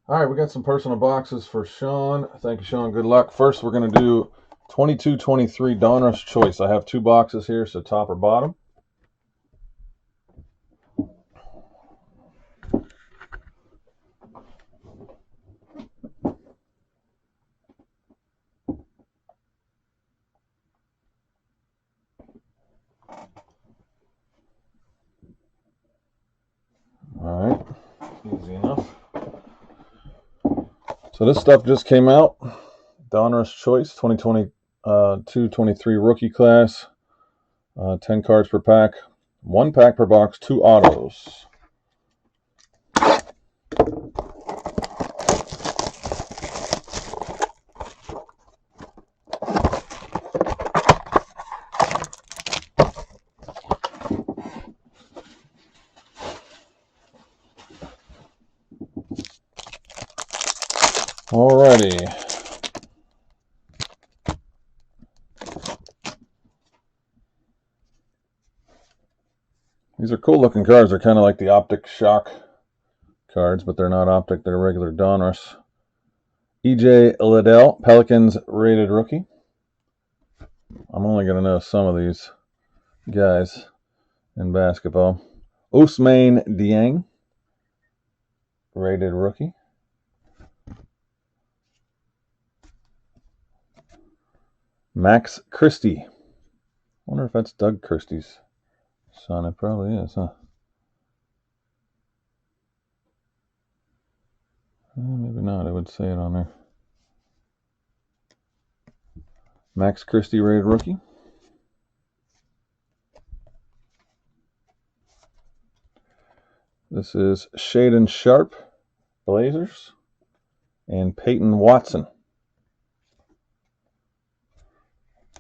All right, we got some personal boxes for Sean. Thank you, Sean. Good luck. First, we're going to do 22-23 Donruss Choice. I have two boxes here, so top or bottom. All right, easy enough. So this stuff just came out. Donruss Choice 2022-23 rookie class. 10 cards per pack. 1 pack per box, 2 autos. Alrighty. These are cool looking cards. They're kind of like the Optic Shock cards, but they're not Optic. They're regular Donruss. E.J. Liddell, Pelicans rated rookie. I'm only going to know some of these guys in basketball. Ousmane Dieng, rated rookie. Max Christie. Wonder if that's Doug Christie's son. It probably is, huh? Maybe not. It would say it on there. Max Christie, rated rookie. This is Shaedon Sharpe, Blazers, and Peyton Watson,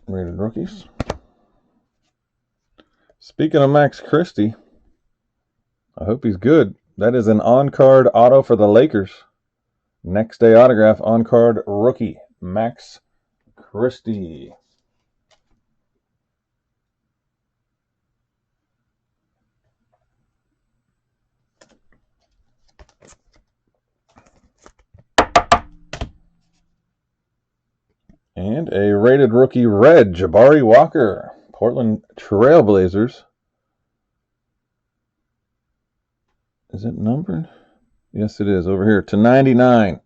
rated rookies. Speaking of Max Christie, I hope he's good. That is an on-card auto for the Lakers. Next day autograph, on-card rookie, Max Christie. And a rated rookie red, Jabari Walker, Portland Trailblazers. Is it numbered? Yes, it is. Over here to 99.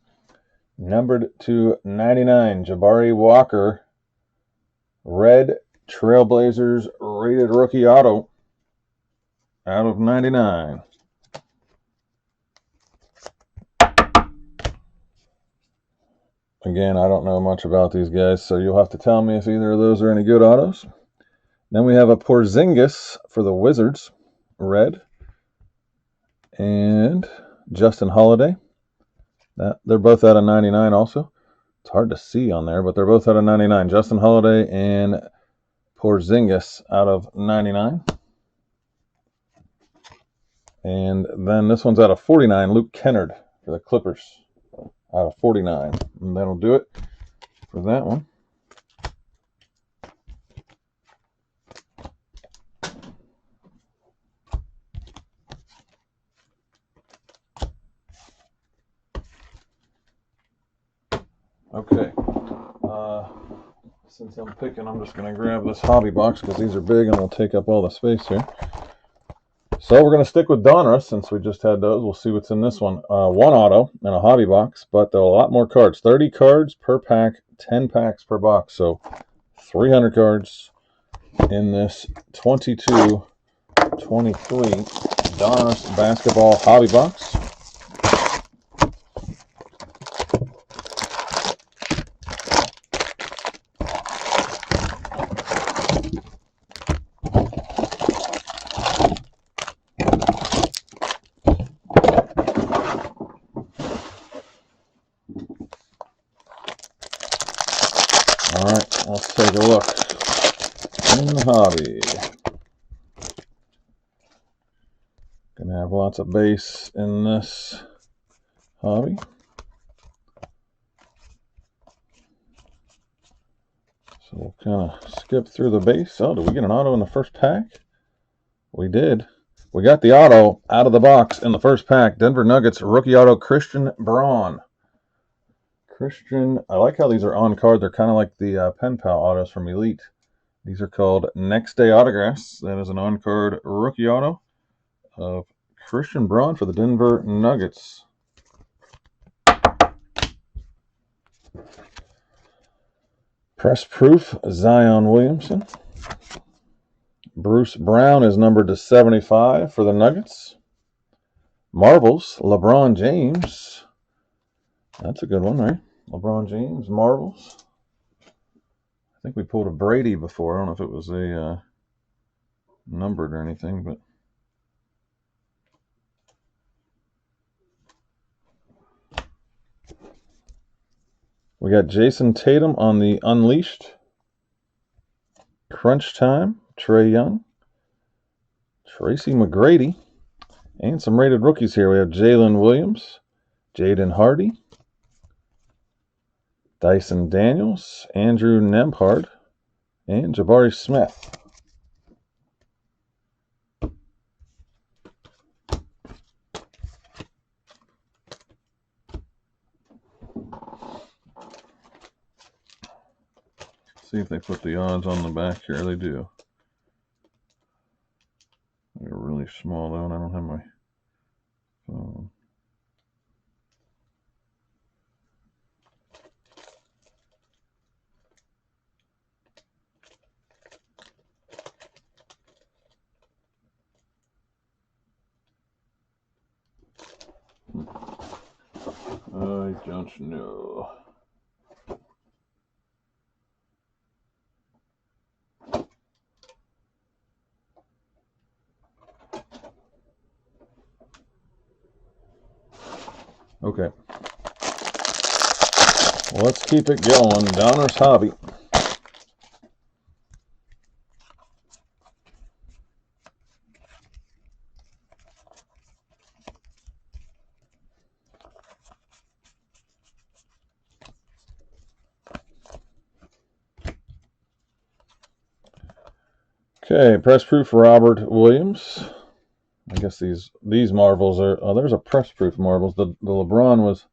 Numbered to 99. Jabari Walker, red Trailblazers rated rookie auto out of 99. Again, I don't know much about these guys, so you'll have to tell me if either of those are any good autos. Then we have a Porzingis for the Wizards, red. And Justin Holiday. They're both out of 99 also. It's hard to see on there, but they're both out of 99. Justin Holiday and Porzingis out of 99. And then this one's out of 49, Luke Kennard for the Clippers out of 49. And that'll do it for that one. Okay. Since I'm picking, I'm just going to grab this hobby box because these are big and they'll take up all the space here. So we're going to stick with Donruss since we just had those. We'll see what's in this one. One auto and a hobby box, but there are a lot more cards. 30 cards per pack, 10 packs per box. So 300 cards in this 22-23 Donruss basketball hobby box. All right, let's take a look in the hobby. Gonna have lots of base in this hobby. So we'll kind of skip through the base. Oh, did we get an auto in the first pack? We did. We got the auto out of the box in the first pack. Denver Nuggets rookie auto Christian Braun. I like how these are on card. They're kind of like the Pen Pal autos from Elite. These are called Next Day Autographs. That is an on card rookie auto of Christian Braun for the Denver Nuggets. Press proof Zion Williamson. Bruce Brown is numbered to 75 for the Nuggets. Marbles, LeBron James. That's a good one, right? LeBron James, Marbles. I think we pulled a Brady before. I don't know if it was a numbered or anything, but we got Jason Tatum on the Unleashed. Crunch Time, Trae Young. Tracy McGrady. And some rated rookies here. We have Jalen Williams, Jaden Hardy, Dyson Daniels, Andrew Nembhard, and Jabari Smith. See if they put the odds on the back here. They do. They're really small though, and I don't have my phone. I don't know. Okay. Well, let's keep it going. Donruss Hobby. Okay, press proof Robert Williams. I guess these marbles are. Oh, there's a press proof marbles. The LeBron was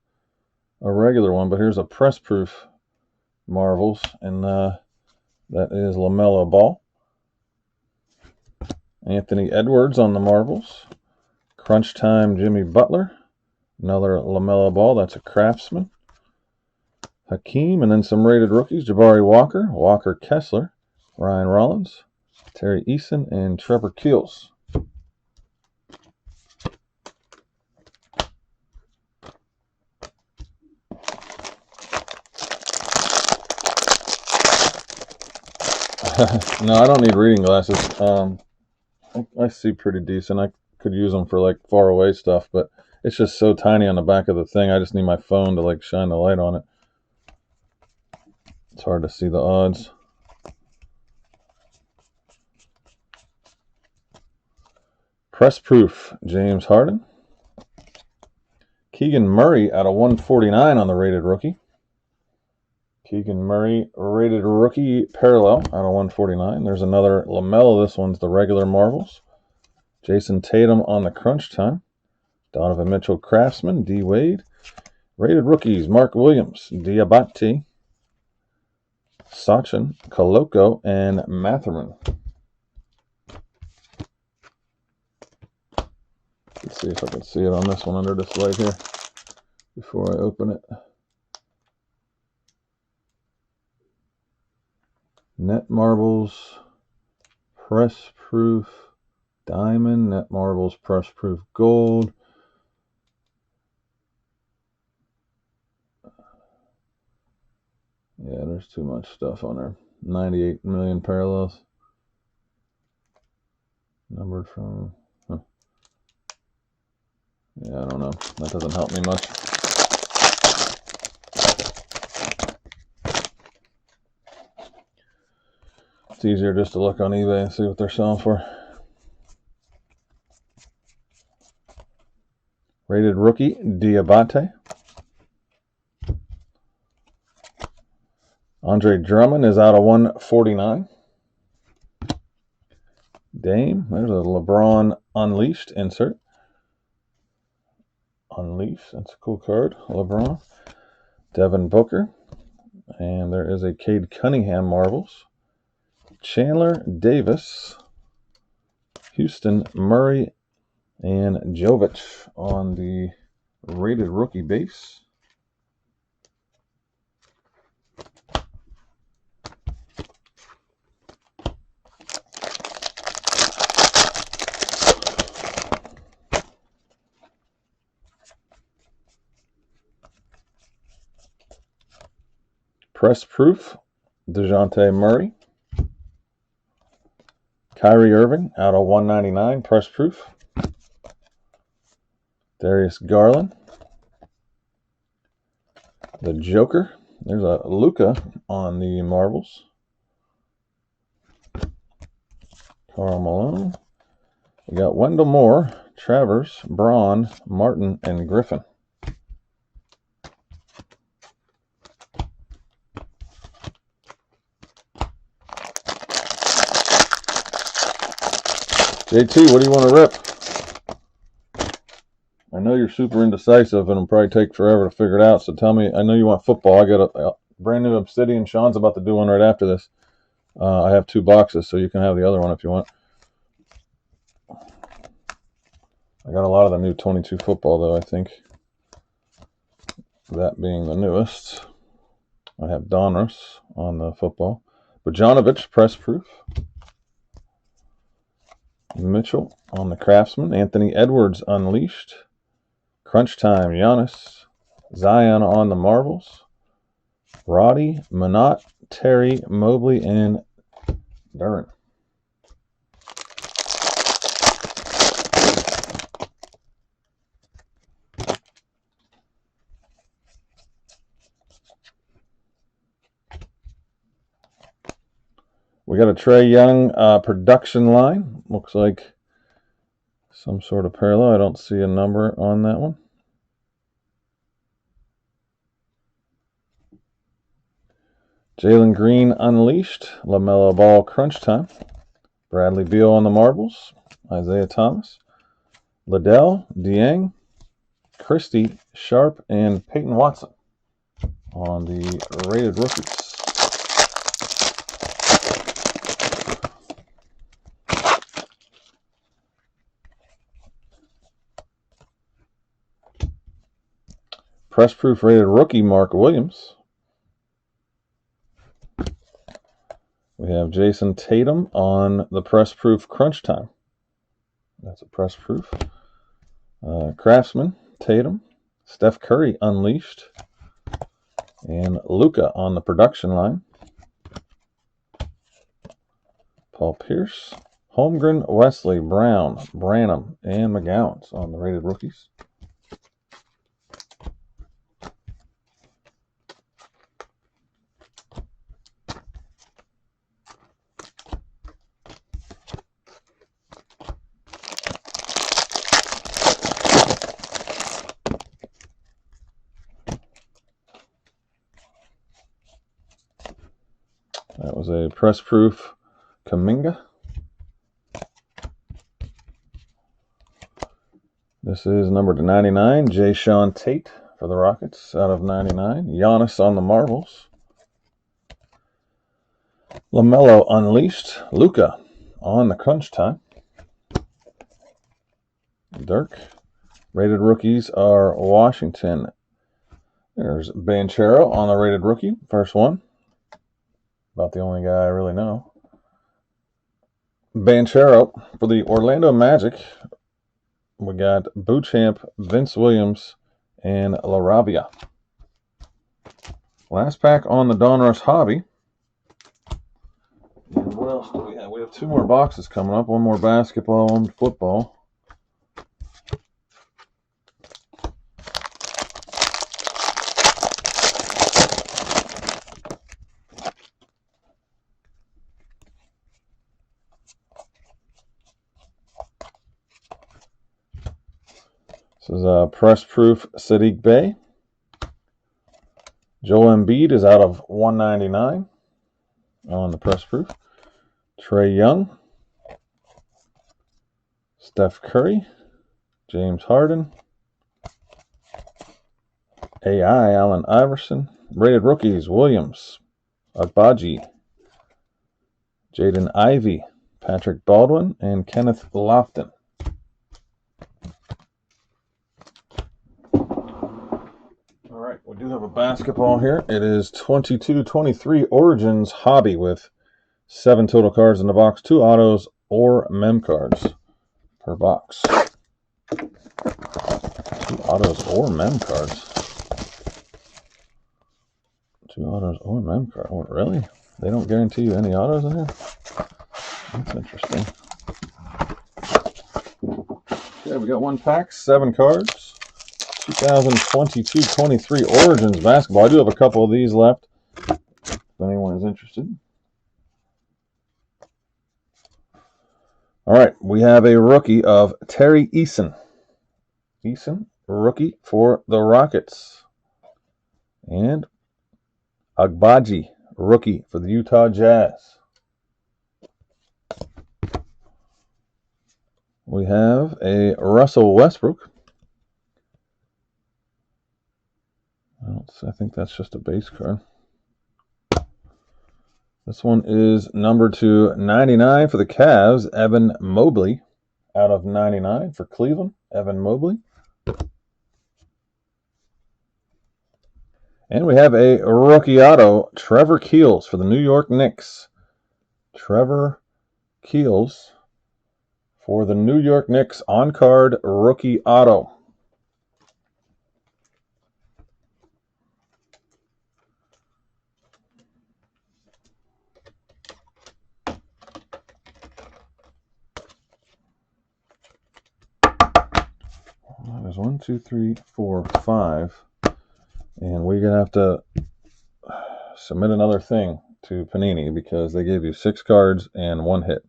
a regular one, but here's a press proof marbles, and that is LaMelo Ball. Anthony Edwards on the marbles. Crunch Time Jimmy Butler. Another LaMelo Ball. That's a Craftsman. Hakeem, and then some rated rookies. Jabari Walker, Walker Kessler, Ryan Rollins, Terry Eason, and Trevor Keels. No, I don't need reading glasses. I see pretty decent. I could use them for like far away stuff, but it's just so tiny on the back of the thing. I just need my phone to like shine the light on it. It's hard to see the odds. Press proof James Harden. Keegan Murray out of 149 on the rated rookie. Keegan Murray rated rookie parallel out of 149. There's another LaMelo. This one's the regular marbles. Jason Tatum on the Crunch Time. Donovan Mitchell Craftsman. D Wade. Rated rookies Mark Williams, Diabate, Sachin, Koloko, and Matherman. Let's see if I can see it on this one under this light here before I open it. Net marbles, press proof, diamond, net marbles, press proof gold. Yeah, there's too much stuff on there. 98 million parallels. Numbered from... Huh. Yeah, I don't know. That doesn't help me much. It's easier just to look on eBay and see what they're selling for. Rated rookie, Diabate. Andre Drummond is out of 149. Dame. There's a LeBron Unleashed insert. Unleashed. That's a cool card. LeBron. Devin Booker. And there is a Cade Cunningham Marbles. Chandler Davis. Houston Murray. And Jovic on the rated rookie base. Press Proof, DeJounte Murray. Kyrie Irving out of 199, Press Proof. Darius Garland. The Joker. There's a Luka on the marbles. Karl Malone. We got Wendell Moore, Travers, Braun, Martin, and Griffin. JT, what do you want to rip? I know you're super indecisive and it'll probably take forever to figure it out, so tell me. I know you want football. I got a brand new Obsidian. Sean's about to do one right after this. I have 2 boxes, so you can have the other one if you want. I got a lot of the new 22 football, though, I think. That being the newest. I have Donruss on the football. Bogdanovich, Press Proof. Mitchell on the Craftsman. Anthony Edwards, Unleashed. Crunch Time, Giannis. Zion on the Marbles. Roddy, Minot, Terry, Mobley, and Duran. We got a Trae Young production line. Looks like some sort of parallel. I don't see a number on that one. Jalen Green Unleashed. LaMelo Ball Crunch Time. Bradley Beal on the marbles. Isaiah Thomas. Liddell, Dieng, Christie, Sharp, and Peyton Watson on the rated rookies. Press Proof rated rookie Mark Williams. We have Jason Tatum on the Press Proof Crunch Time. That's a Press Proof. Craftsman, Tatum. Steph Curry Unleashed. And Luka on the production line. Paul Pierce. Holmgren, Wesley, Brown, Branham, and McGowan's on the rated rookies. That was a Press Proof Kuminga. This is number to 99, Jay Sean Tate for the Rockets out of 99. Giannis on the marbles. LaMelo Unleashed. Luka on the Crunch Time. Dirk. Rated rookies are Washington. There's Banchero on the rated rookie. First one. About the only guy I really know. Banchero for the Orlando Magic. We got Bouchamp, Vince Williams, and LaRavia. Last pack on the Donruss Hobby. And what else do we have? We have 2 more boxes coming up. One more basketball, one football. This is a Press Proof Sadiq Bey. Joel Embiid is out of 199 on the Press Proof. Trae Young. Steph Curry, James Harden, AI Allen Iverson, rated rookies Williams, Agbaji, Jaden Ivey, Patrick Baldwin, and Kenneth Lofton. All right, we do have a basketball here. It is 22-23 Origins Hobby with 7 total cards in the box, 2 autos or mem cards per box. 2 autos or mem cards. 2 autos or mem cards. Oh, really? They don't guarantee you any autos in here? That's interesting. Okay, we got 1 pack, 7 cards. 2022-23 Origins basketball. I do have a couple of these left, if anyone is interested. All right, we have a rookie of Terry Eason. Eason, rookie for the Rockets. And Agbaji, rookie for the Utah Jazz. We have a Russell Westbrook. I think that's just a base card. This one is numbered to 99 for the Cavs, Evan Mobley. Out of 99 for Cleveland, Evan Mobley. And we have a rookie auto, Trevor Keels for the New York Knicks. Trevor Keels for the New York Knicks on-card rookie auto. There's 1, 2, 3, 4, 5. And we're going to have to submit another thing to Panini because they gave you 6 cards and 1 hit.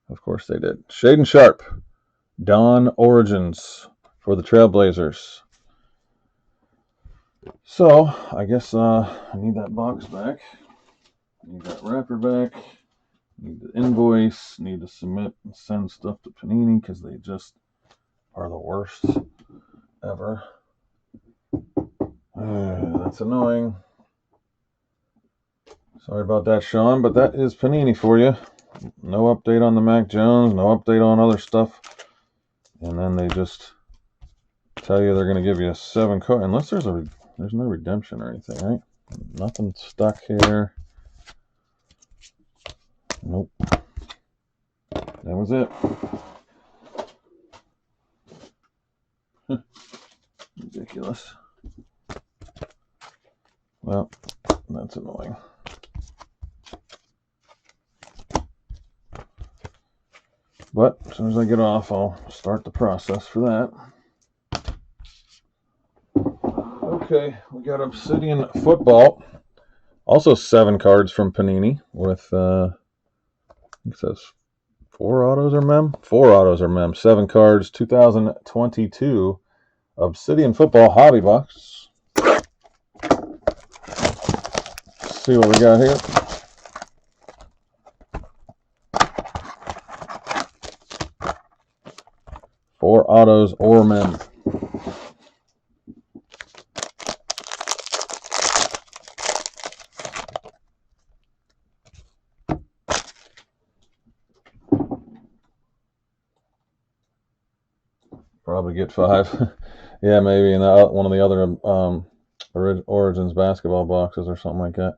Of course they did. Shaden Sharp, Dawn Origins for the Trailblazers. So, I guess I need that box back. Need that wrapper back. Need the invoice. Need to submit and send stuff to Panini because they just are the worst ever. That's annoying. Sorry about that, Sean, but that is Panini for you. No update on the Mac Jones, no update on other stuff. And then they just tell you they're going to give you a 7 card, unless there's no redemption or anything, right? Nothing stuck here. Nope. That was it. Ridiculous. Well, that's annoying. But as soon as I get off, I'll start the process for that. Okay, we got Obsidian Football. Also 7 cards from Panini with, I think it says 4 autos or mem? 4 autos or mem. 7 cards, 2022 Obsidian Football Hobby Box. Let's see what we got here. Four autos or mem. Probably get 5. Yeah, maybe in one of the other Origins basketball boxes or something like that.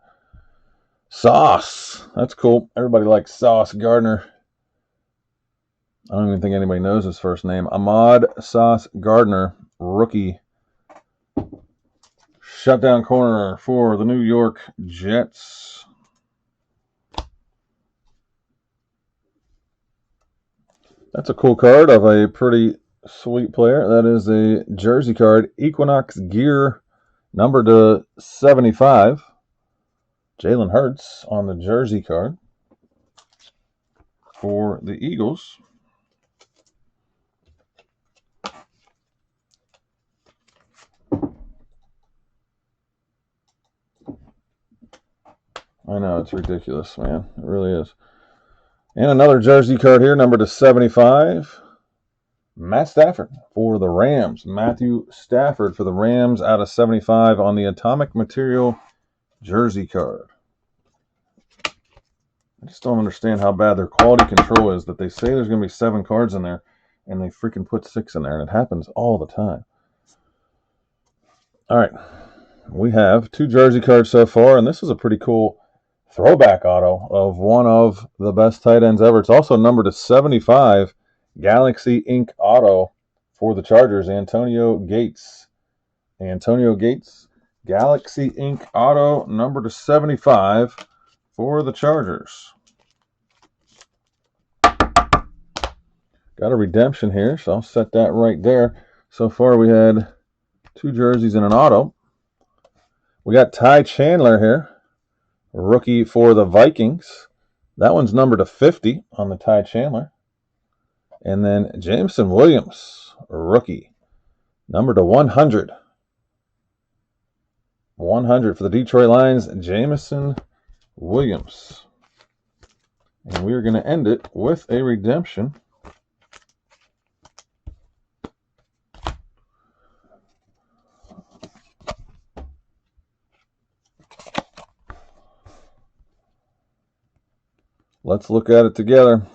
Sauce. That's cool. Everybody likes Sauce Gardner. I don't even think anybody knows his first name. Ahmad Sauce Gardner, rookie. Shutdown corner for the New York Jets. That's a cool card of a pretty sweet player. That is a jersey card. Equinox Gear, numbered to 75. Jalen Hurts on the jersey card for the Eagles. I know, it's ridiculous, man. It really is. And another jersey card here, number to 75. Matt Stafford for the Rams. Matthew Stafford for the Rams out of 75 on the Atomic Material jersey card. I just don't understand how bad their quality control is that they say there's going to be 7 cards in there and they freaking put 6 in there, and it happens all the time. All right. We have 2 jersey cards so far, and this is a pretty cool throwback auto of one of the best tight ends ever. It's also numbered to 75, Galaxy Ink auto for the Chargers, Antonio Gates. Antonio Gates, Galaxy Ink auto, number to 75 for the Chargers. Got a redemption here, so I'll set that right there. So far we had 2 jerseys and an auto. We got Ty Chandler here, rookie for the Vikings. That one's numbered to 50 on the Ty Chandler. And then Jameson Williams, rookie, numbered to 100. 100 for the Detroit Lions, Jameson Williams. And we're going to end it with a redemption. Let's look at it together.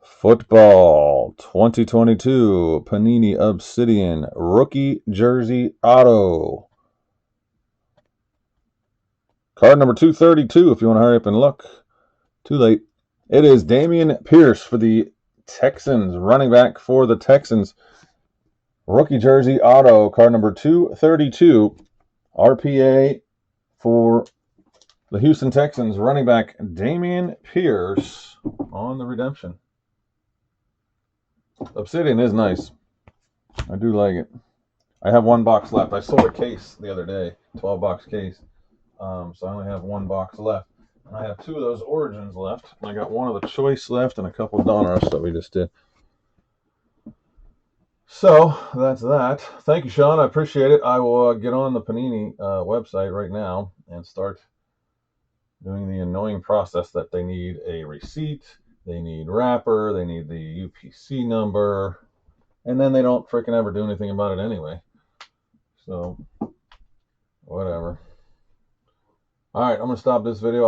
Football 2022 Panini Obsidian rookie jersey auto. Card number 232 if you want to hurry up and look. Too late. It is Dameon Pierce for the Texans, running back for the Texans. Rookie jersey auto, card number 232. RPA for the Houston Texans, running back Dameon Pierce on the redemption. Obsidian is nice. I do like it. I have 1 box left. I sold a case the other day, 12-box case. So I only have 1 box left. And I have 2 of those Origins left. And I got 1 of the Choice left and a couple of Donruss that we just did. So that's that. Thank you, Sean. I appreciate it. I will get on the Panini website right now and start doing the annoying process that they need a receipt, they need wrapper, they need the UPC number, and then they don't freaking ever do anything about it anyway. So, whatever. All right, I'm going to stop this video.